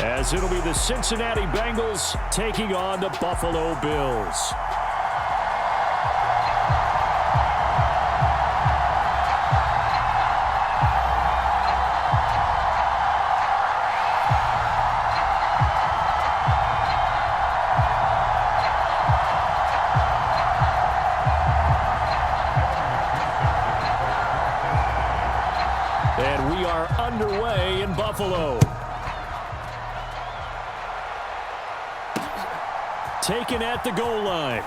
as it'll be the Cincinnati Bengals taking on the Buffalo Bills. And we are underway in Buffalo. Taken at the goal line.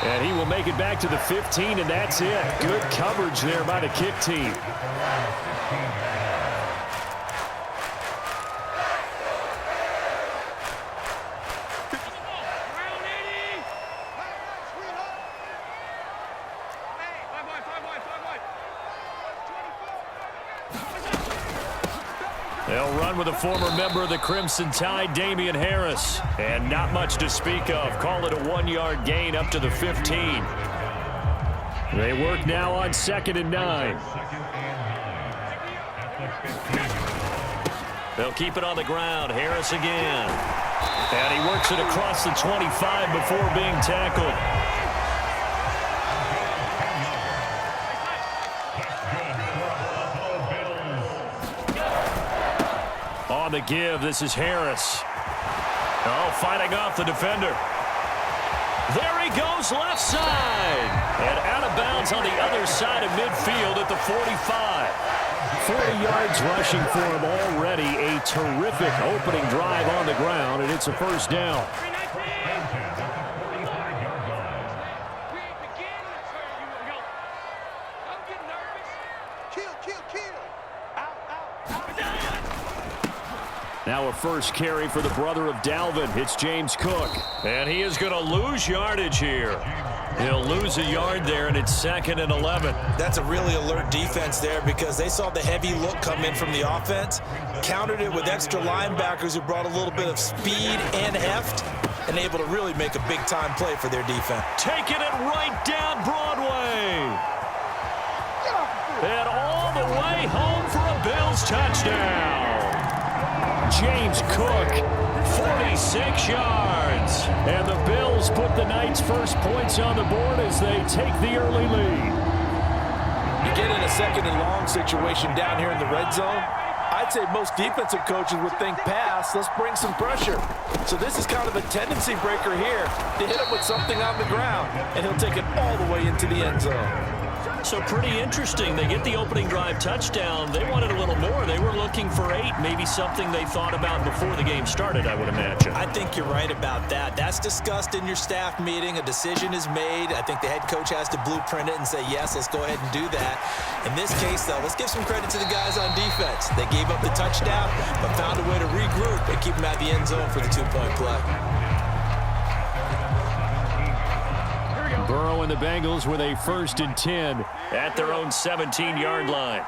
And he will make it back to the 15, and that's it. Good coverage there by the kick team. They'll run with a former member of the Crimson Tide, Damian Harris. And not much to speak of. Call it a 1-yard gain up to the 15. They work now on 2nd and 9. They'll keep it on the ground. Harris again. And he works it across the 25 before being tackled. On the give, this is Harris. Oh, fighting off the defender. There he goes, left side. And out of bounds on the other side of midfield at the 45. 40 yards rushing for him already. A terrific opening drive on the ground, and it's a first down. Now a first carry for the brother of Dalvin. It's James Cook. And he is going to lose yardage here. He'll lose a yard there, and it's 2nd and 11. That's a really alert defense there because they saw the heavy look come in from the offense, countered it with extra linebackers who brought a little bit of speed and heft, and able to really make a big-time play for their defense. Taking it right down Broadway. And all the way home for a Bills touchdown. James Cook, 46 yards. And the Bills put the Knights' first points on the board as they take the early lead. You get in a 2nd and long situation down here in the red zone, I'd say most defensive coaches would think pass, let's bring some pressure. So this is kind of a tendency breaker here to hit him with something on the ground, and he'll take it all the way into the end zone. So pretty interesting. They get the opening drive touchdown. They wanted a little more. They were looking for 8, maybe something they thought about before the game started, I would imagine. I think you're right about that. That's discussed in your staff meeting. A decision is made. I think the head coach has to blueprint it and say, yes, let's go ahead and do that. In this case, though, let's give some credit to the guys on defense. They gave up the touchdown, but found a way to regroup and keep them at the end zone for the 2-point play. Burrow and the Bengals with a 1st and 10 at their own 17-yard line.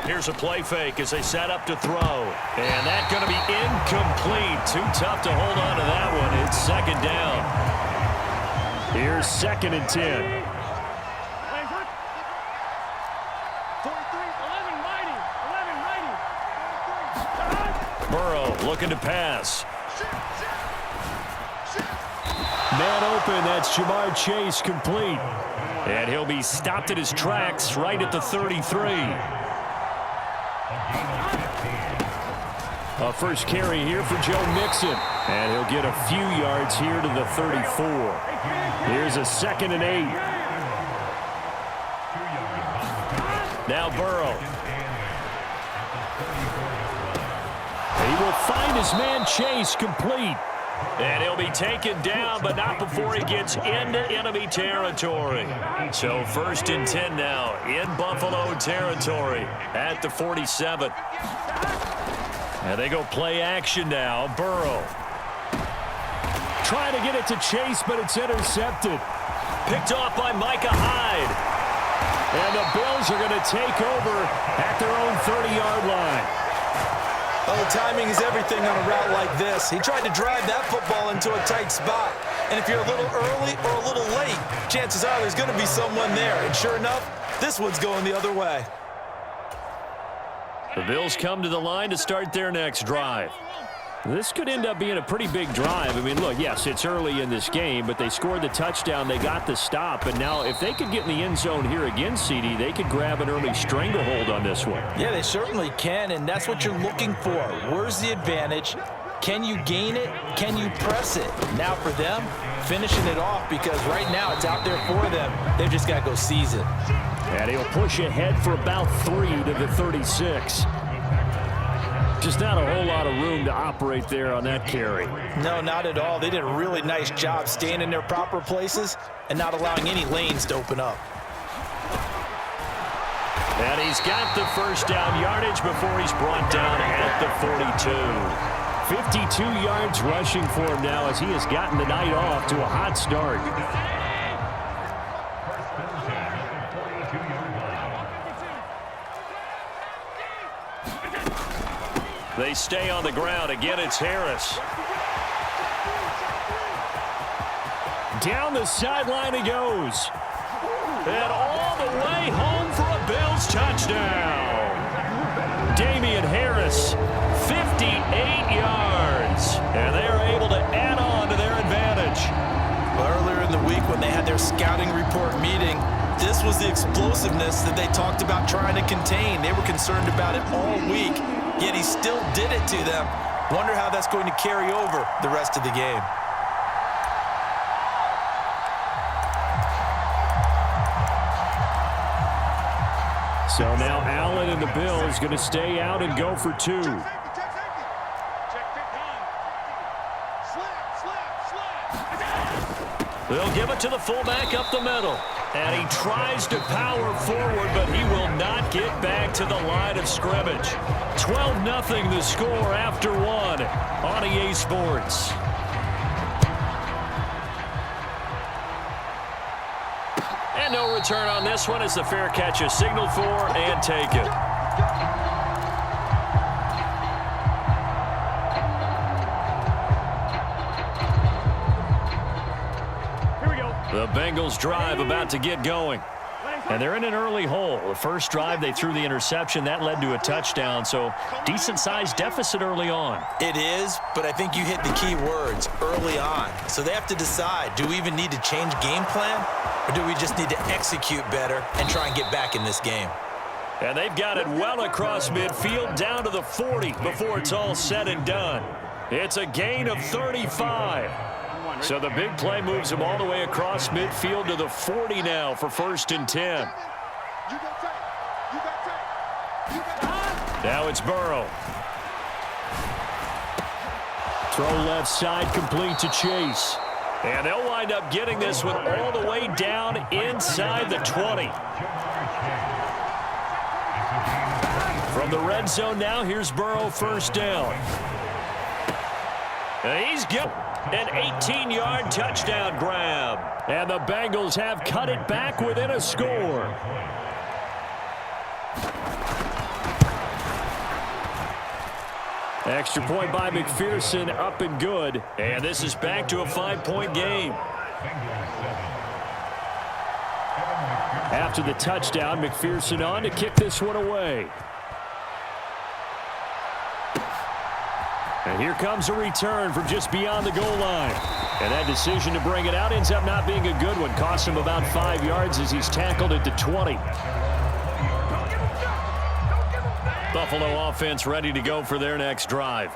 Here's a play fake as they set up to throw. And that's going to be incomplete. Too tough to hold on to that one. It's 2nd down. Here's 2nd and 10. Burrow looking to pass. Man open, that's Jamar Chase complete. And he'll be stopped at his tracks right at the 33. A first carry here for Joe Mixon. And he'll get a few yards here to the 34. Here's a 2nd and 8. Now Burrow. He will find his man Chase complete. And he'll be taken down, but not before he gets into enemy territory. So 1st and 10 now in Buffalo territory at the 47. And they go play action now. Burrow. Trying to get it to Chase, but it's intercepted. Picked off by Micah Hyde. And the Bills are going to take over at their own 30-yard line. Oh, timing is everything on a route like this. He tried to drive that football into a tight spot. And if you're a little early or a little late, chances are there's going to be someone there. And sure enough, this one's going the other way. The Bills come to the line to start their next drive. This could end up being a pretty big drive. I mean, look, yes, it's early in this game, but they scored the touchdown, they got the stop, and now if they could get in the end zone here again, CD, they could grab an early stranglehold on this one. Yeah, they certainly can, and that's what you're looking for. Where's the advantage? Can you gain it? Can you press it? Now for them, finishing it off, because right now it's out there for them. They've just got to go seize it. And he'll push ahead for about 3 to the 36. Just not a whole lot of room to operate there on that carry. No, not at all. They did a really nice job staying in their proper places and not allowing any lanes to open up. And he's got the first down yardage before he's brought down at the 42. 52 yards rushing for him now as he has gotten the night off to a hot start. They stay on the ground. Again, it's Harris. Down the sideline he goes. And all the way home for a Bills touchdown. Damian Harris, 58 yards. And they are able to add on to their advantage. Well, earlier in the week when they had their scouting report meeting, this was the explosiveness that they talked about trying to contain. They were concerned about it all week. Yet he still did it to them. Wonder how that's going to carry over the rest of the game. So now Allen and the Bills going to stay out and go for 2. They'll give it to the fullback up the middle. And he tries to power forward, but he will not get back to the line of scrimmage. 12-0 the score after 1 on EA Sports. And no return on this one as the fair catch is signaled for and taken. The Bengals drive about to get going. And they're in an early hole. The first drive, they threw the interception. That led to a touchdown, so decent-sized deficit early on. It is, but I think you hit the key words, early on. So they have to decide, do we even need to change game plan, or do we just need to execute better and try and get back in this game? And they've got it well across midfield, down to the 40 before it's all said and done. It's a gain of 35. So the big play moves him all the way across midfield to the 40 now for 1st and 10. Now it's Burrow. Throw left side complete to Chase. And they'll wind up getting this one all the way down inside the 20. From the red zone now, here's Burrow, 1st down. And he's good. An 18-yard touchdown grab. And the Bengals have cut it back within a score. Extra point by McPherson, up and good. And this is back to a 5-point game. After the touchdown, McPherson on to kick this one away. And here comes a return from just beyond the goal line. And that decision to bring it out ends up not being a good one. Costs him about 5 yards as he's tackled at the 20. Buffalo offense ready to go for their next drive.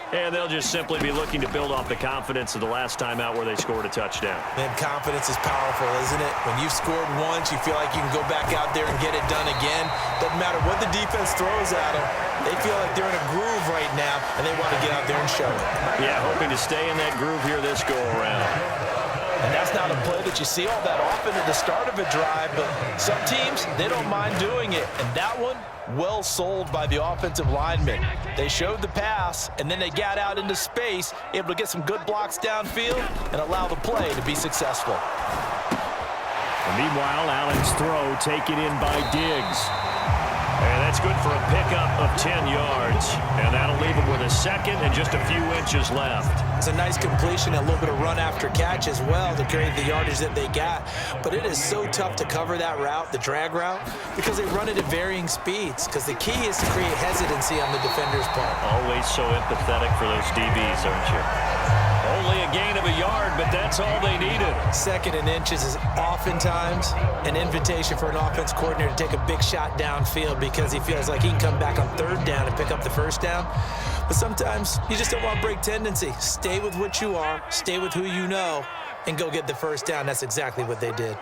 And they'll just simply be looking to build off the confidence of the last time out where they scored a touchdown. Man, confidence is powerful, isn't it? When you've scored once, you feel like you can go back out there and get it done again. Doesn't matter what the defense throws at them. They feel like they're in a groove right now, and they want to get out there and show it. Yeah, hoping to stay in that groove here this go-around. And that's not a play that you see all that often at the start of a drive, but some teams, they don't mind doing it. And that one, well sold by the offensive lineman. They showed the pass, and then they got out into space, able to get some good blocks downfield and allow the play to be successful. And meanwhile, Allen's throw taken in by Diggs. And That's good for a pickup of 10 yards. And that'll leave him with a second and just a few inches left. It's a nice completion, a little bit of run after catch as well to create the yardage that they got. But it is so tough to cover that route, the drag route, because they run it at varying speeds. Because the key is to create hesitancy on the defender's part. Always so empathetic for those DBs, aren't you? Only a gain of a yard, but that's all they needed. Second and inches is oftentimes an invitation for an offense coordinator to take a big shot downfield because he feels like he can come back on third down and pick up the first down. But sometimes you just don't want to break tendency. Stay with what you are, stay with who you know, and go get the first down. That's exactly what they did.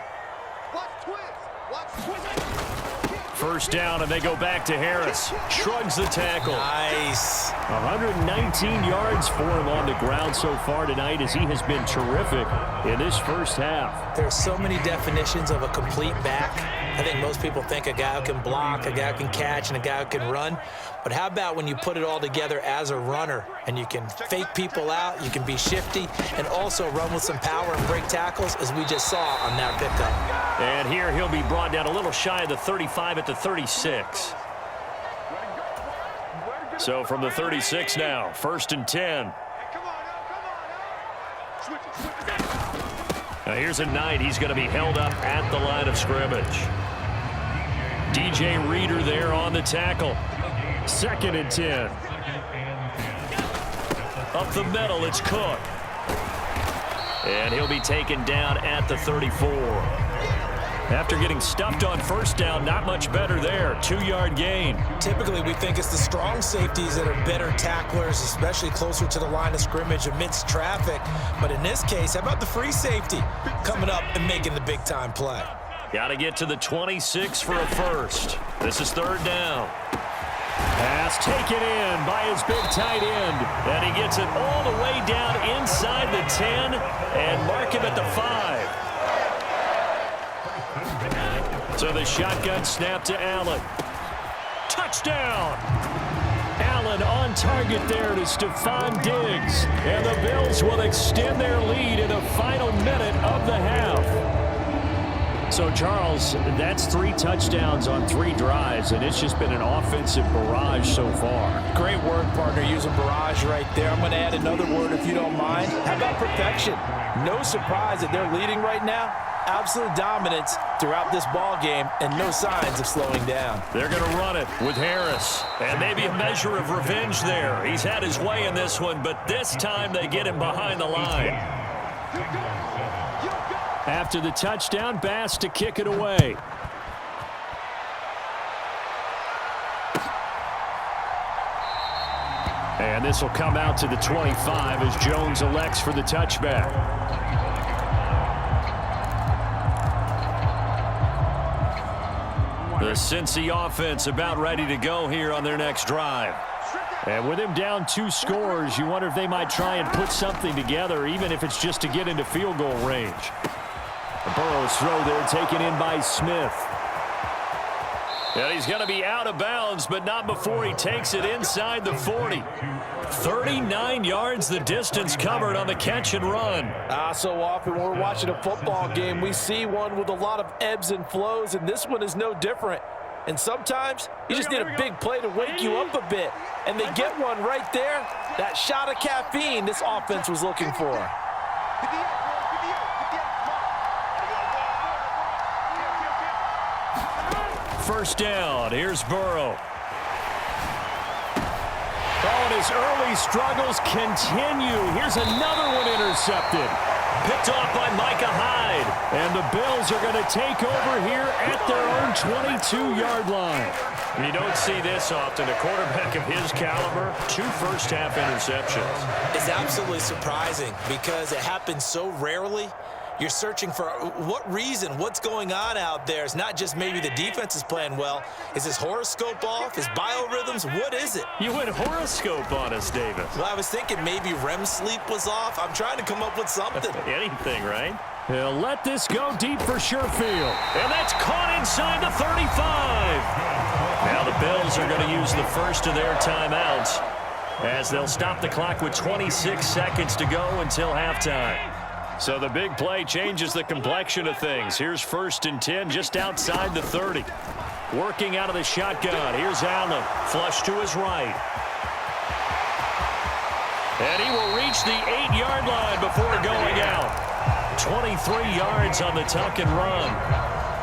First down, and they go back to Harris. Shrugs the tackle. Nice. 119 yards for him on the ground so far tonight as he has been terrific in this first half. There's so many definitions of a complete back. I think most people think a guy who can block, a guy who can catch, and a guy who can run. But how about when you put it all together as a runner and you can fake people out, you can be shifty, and also run with some power and break tackles as we just saw on that pickup. And here he'll be brought down a little shy of the 35 at the 36. So from the 36 now, 1st and 10. Now here's a Knight. He's going to be held up at the line of scrimmage. DJ Reader there on the tackle. 2nd and 10. Up the middle, it's Cook. And he'll be taken down at the 34. After getting stuffed on first down, not much better there. 2-yard gain. Typically, we think it's the strong safeties that are better tacklers, especially closer to the line of scrimmage amidst traffic. But in this case, how about the free safety coming up and making the big-time play? Got to get to the 26 for a first. This is 3rd down. Pass taken in by his big tight end. And he gets it all the way down inside the 10 and mark him at the 5. So the shotgun snap to Allen. Touchdown! Allen on target there to Stephon Diggs. And the Bills will extend their lead in the final minute of the half. So, Charles, that's 3 touchdowns on 3 drives, and it's just been an offensive barrage so far. Great word, partner, using barrage right there. I'm going to add another word if you don't mind. How about perfection? No surprise that they're leading right now. Absolute dominance throughout this ball game and no signs of slowing down. They're going to run it with Harris. And maybe a measure of revenge there. He's had his way in this one, but this time they get him behind the line. After the touchdown, Bass to kick it away. And this will come out to the 25 as Jones elects for the touchback. The Cincy offense about ready to go here on their next drive. And with him down 2 scores, you wonder if they might try and put something together, even if it's just to get into field goal range. Burrow's throw there taken in by Smith. And he's going to be out of bounds, but not before he takes it inside the 40. 39 yards the distance covered on the catch and run. So often when we're watching a football game, we see one with a lot of ebbs and flows, and this one is no different. And sometimes you just need a big play to wake you up a bit. And they get one right there. That shot of caffeine this offense was looking for. First down. Here's Burrow. Oh, and his early struggles continue. Here's another one intercepted. Picked off by Micah Hyde. And the Bills are going to take over here at their own 22-yard line. You don't see this often. A quarterback of his caliber, 2 first-half interceptions. It's absolutely surprising because it happens so rarely. You're searching for what reason, what's going on out there. It's not just maybe the defense is playing well. Is his horoscope off? His biorhythms? What is it? You went horoscope on us, Davis. Well, I was thinking maybe REM sleep was off. I'm trying to come up with something. Anything, right? He'll let this go deep for Sherfield. And that's caught inside the 35. Now the Bills are going to use the first of their timeouts as they'll stop the clock with 26 seconds to go until halftime. So the big play changes the complexion of things. Here's 1st and 10 just outside the 30. Working out of the shotgun. Here's Allen. Flush to his right. And he will reach the 8-yard line before going out. 23 yards on the tuck and run.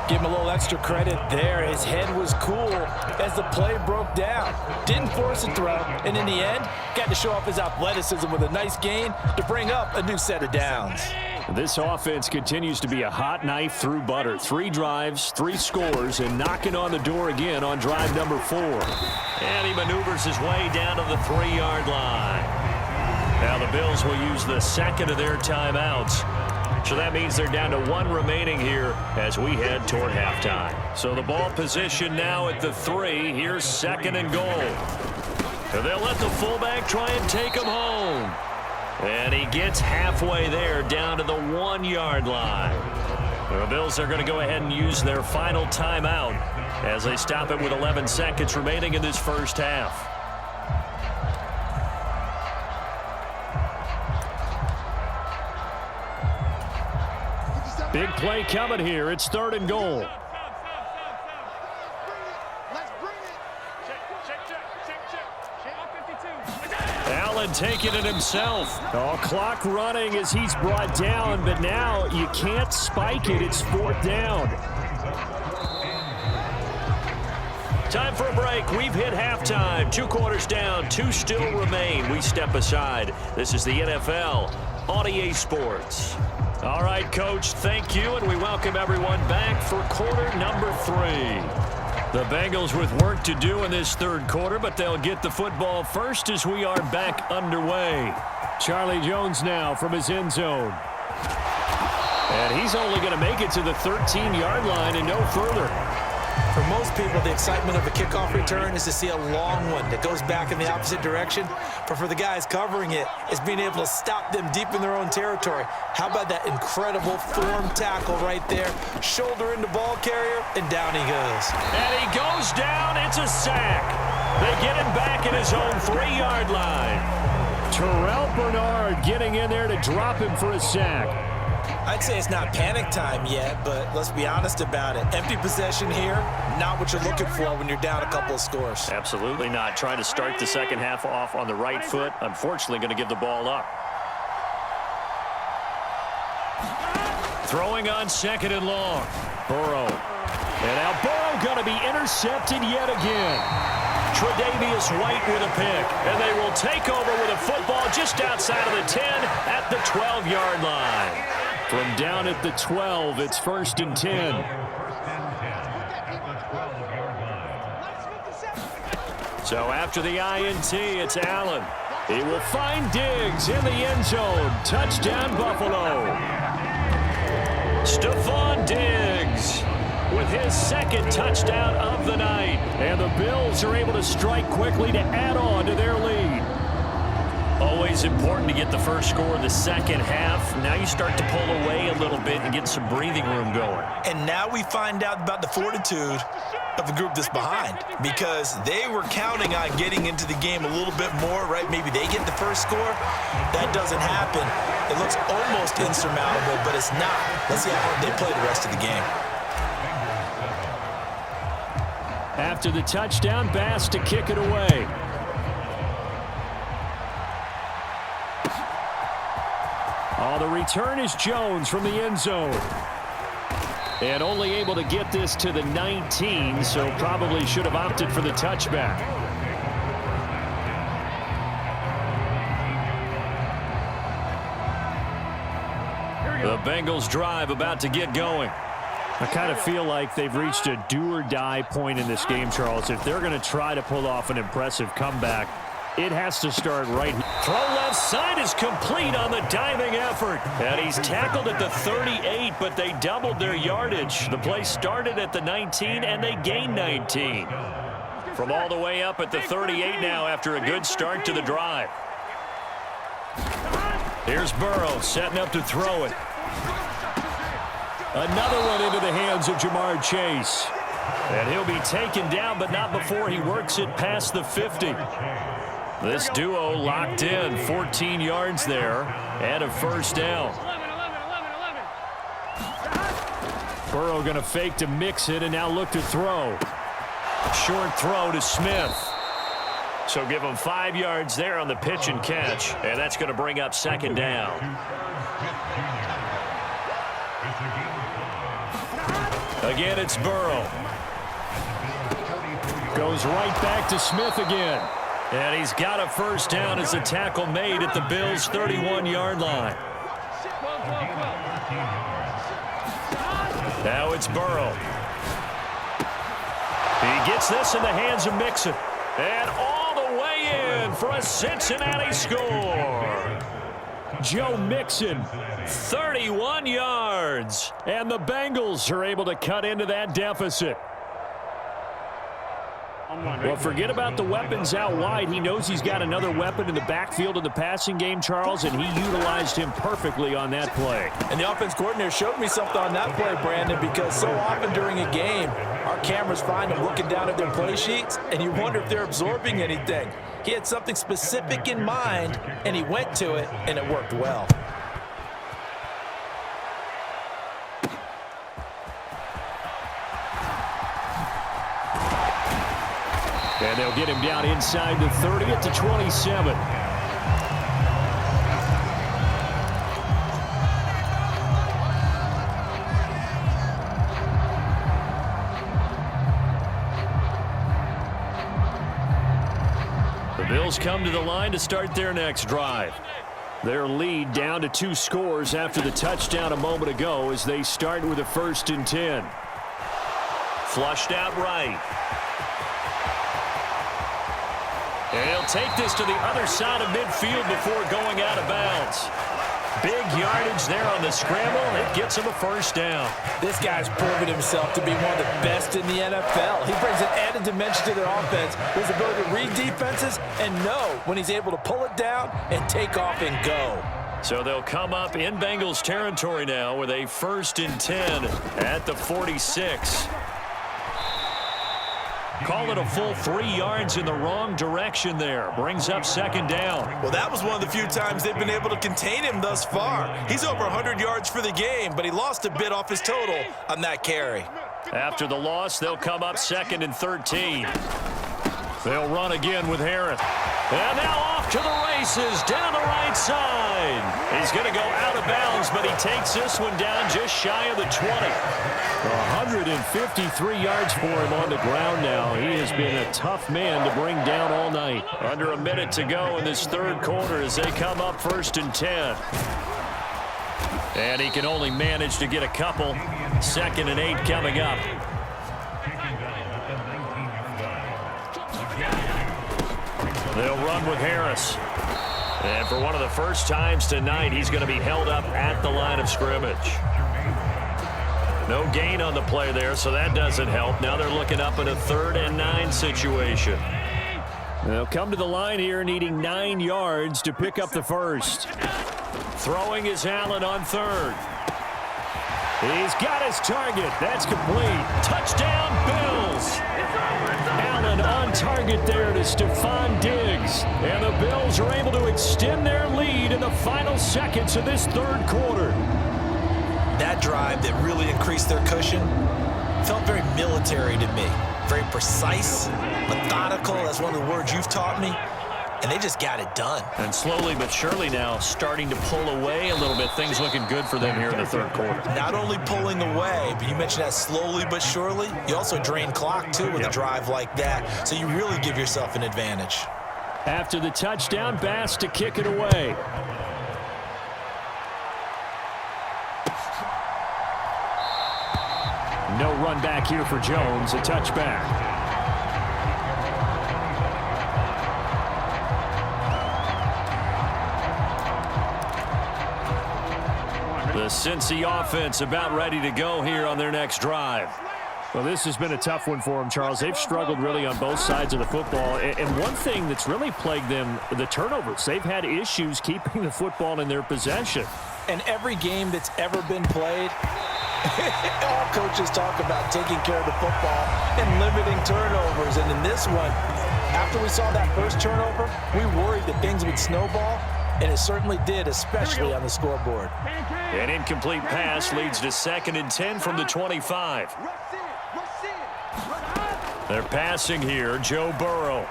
Give him a little extra credit there. His head was cool as the play broke down. Didn't force a throw, and in the end, got to show off his athleticism with a nice gain to bring up a new set of downs. This offense continues to be a hot knife through butter. 3 drives, 3 scores, and knocking on the door again on drive number 4. And he maneuvers his way down to the 3-yard line. Now the Bills will use the second of their timeouts. So that means they're down to 1 remaining here as we head toward halftime. So the ball position now at the 3. Here's 2nd and goal. And they'll let the fullback try and take him home. And he gets halfway there down to the 1-yard line. The Bills are going to go ahead and use their final timeout as they stop it with 11 seconds remaining in this first half. Big play coming here. It's 3rd and goal. Allen taking it himself. Oh, clock running as he's brought down, but now you can't spike it. It's 4th down. Time for a break. We've hit halftime. 2 quarters down. 2 still remain. We step aside. This is the NFL on EA Sports. All right, Coach, thank you, and we welcome everyone back for quarter number 3. The Bengals with work to do in this 3rd quarter, but they'll get the football first as we are back underway. Charlie Jones now from his end zone. And he's only going to make it to the 13-yard line and no further. For most people, the excitement of a kickoff return is to see a long one that goes back in the opposite direction. But for the guys covering it, it's being able to stop them deep in their own territory. How about that incredible form tackle right there? Shoulder into ball carrier, and down he goes. And he goes down. It's a sack. They get him back at his own 3-yard line. Terrell Bernard getting in there to drop him for a sack. I'd say it's not panic time yet, but let's be honest about it. Empty possession here, not what you're looking for when you're down a couple of scores. Absolutely not. Trying to start the second half off on the right foot. Unfortunately, going to give the ball up. Throwing on 2nd and long. Burrow. And now Burrow going to be intercepted yet again. Tre'Davious White with a pick. And they will take over with a football just outside of the 10 at the 12-yard line. From down at the 12, it's 1st and 10. So after the INT, it's Allen. He will find Diggs in the end zone. Touchdown, Buffalo. Stephon Diggs with his 2nd touchdown of the night. And the Bills are able to strike quickly to add on to their lead. Always important to get the first score of the second half. Now you start to pull away a little bit and get some breathing room going. And now we find out about the fortitude of the group that's behind, because they were counting on getting into the game a little bit more, right? Maybe they get the first score. That doesn't happen. It looks almost insurmountable, but it's not. Let's see how hard they play the rest of the game. After the touchdown, Bass to kick it away. Oh, the return is Jones from the end zone. And only able to get this to the 19, so probably should have opted for the touchback. The Bengals drive about to get going. I kind of feel like they've reached a do-or-die point in this game, Charles. If they're going to try to pull off an impressive comeback, it has to start right. Throw left side is complete on the diving effort. And he's tackled at the 38, but they doubled their yardage. The play started at the 19, and they gained 19. From all the way up at the 38 now after a good start to the drive. Here's Burrow setting up to throw it. Another one into the hands of Jamar Chase. And he'll be taken down, but not before he works it past the 50. This duo locked in, 14 yards there, and a first down. Burrow going to fake to mix it and now look to throw. Short throw to Smith. So give him 5 yards there on the pitch and catch, and that's going to bring up second down. Again, it's Burrow. Goes right back to Smith again. And he's got a first down as the tackle made at the Bills' 31-yard line. Now it's Burrow. He gets this in the hands of Mixon. And all the way in for a Cincinnati score. Joe Mixon, 31 yards. And the Bengals are able to cut into that deficit. Well, forget about the weapons out wide. He knows he's got another weapon in the backfield in the passing game, Charles, and he utilized him perfectly on that play. And the offense coordinator showed me something on that play, Brandon, because so often during a game, our cameras find them looking down at their play sheets, and you wonder if they're absorbing anything. He had something specific in mind, and he went to it, and it worked well. And they'll get him down inside the 30 at the 27. The Bills come to the line to start their next drive. Their lead down to 2 scores after the touchdown a moment ago as they start with a 1st and 10. Flushed out right. And he'll take this to the other side of midfield before going out of bounds. Big yardage there on the scramble. It gets him a first down. This guy's proven himself to be one of the best in the NFL. He brings an added dimension to their offense, his ability to read defenses and know when he's able to pull it down and take off and go. So they'll come up in Bengals territory now with a 1st and 10 at the 46. Call it a full 3 yards in the wrong direction there. Brings up second down. Well, that was one of the few times they've been able to contain him thus far. He's over 100 yards for the game, but he lost a bit off his total on that carry. After the loss, they'll come up 2nd and 13. They'll run again with Harris. And now off to the races down the right side. He's going to go out of bounds, but he takes this one down just shy of the 20. 153 yards for him on the ground now. He has been a tough man to bring down all night. Under a minute to go in this 3rd quarter as they come up 1st and 10. And he can only manage to get a couple. 2nd and 8 coming up. They'll run with Harris. And for one of the first times tonight, he's going to be held up at the line of scrimmage. No gain on the play there, so that doesn't help. Now they're looking up at a 3rd and 9 situation. They'll come to the line here needing 9 yards to pick up the first. Throwing is Allen on 3rd. He's got his target. That's complete. Touchdown, Bills. Allen on target there to Stephon Diggs. And the Bills are able to extend their lead in the final seconds of this 3rd quarter. That drive that really increased their cushion felt very military to me. Very precise, methodical. That's one of the words you've taught me. And they just got it done. And slowly but surely now starting to pull away a little bit. Things looking good for them here in the 3rd quarter. Not only pulling away, but you mentioned that slowly but surely. You also drain clock, too, with a drive like that. So you really give yourself an advantage. After the touchdown, Bass to kick it away. No run back here for Jones. A touchback. The Cincy offense about ready to go here on their next drive. Well, this has been a tough one for them, Charles. They've struggled really on both sides of the football. And one thing that's really plagued them, the turnovers. They've had issues keeping the football in their possession. And every game that's ever been played, all coaches talk about taking care of the football and limiting turnovers. And in this one, after we saw that first turnover, we worried that things would snowball. And it certainly did, especially on the scoreboard. An incomplete pass leads to 2nd and 10 from the 25. They're passing here, Joe Burrow.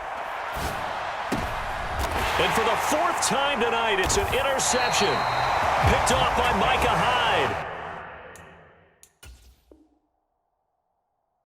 And for the fourth time tonight, it's an interception. Picked off by Micah Hyde.